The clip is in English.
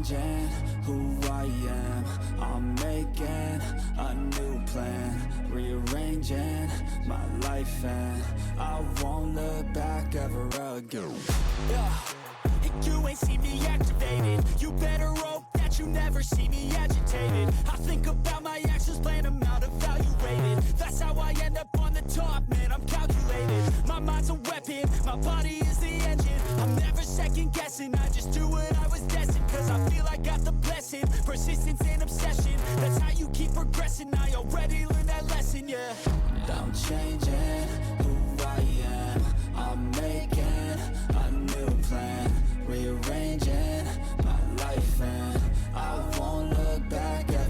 changing who I am. I'm making a new plan, rearranging my life, and I won't look back ever again. And you ain't see me activated. You better hope that you never see me agitated. I think about my actions, plan them out, evaluated. That's how I end up on the top, man, I'm calculated. My mind's a weapon, my body is the engine. I'm never second guessing, I just do what I was destined. Cause I feel I got the blessing, persistence and obsession. That's how you keep progressing, I already learned that lesson, yeah. I'm changing who I am. I'm making a new plan, rearranging my life, and I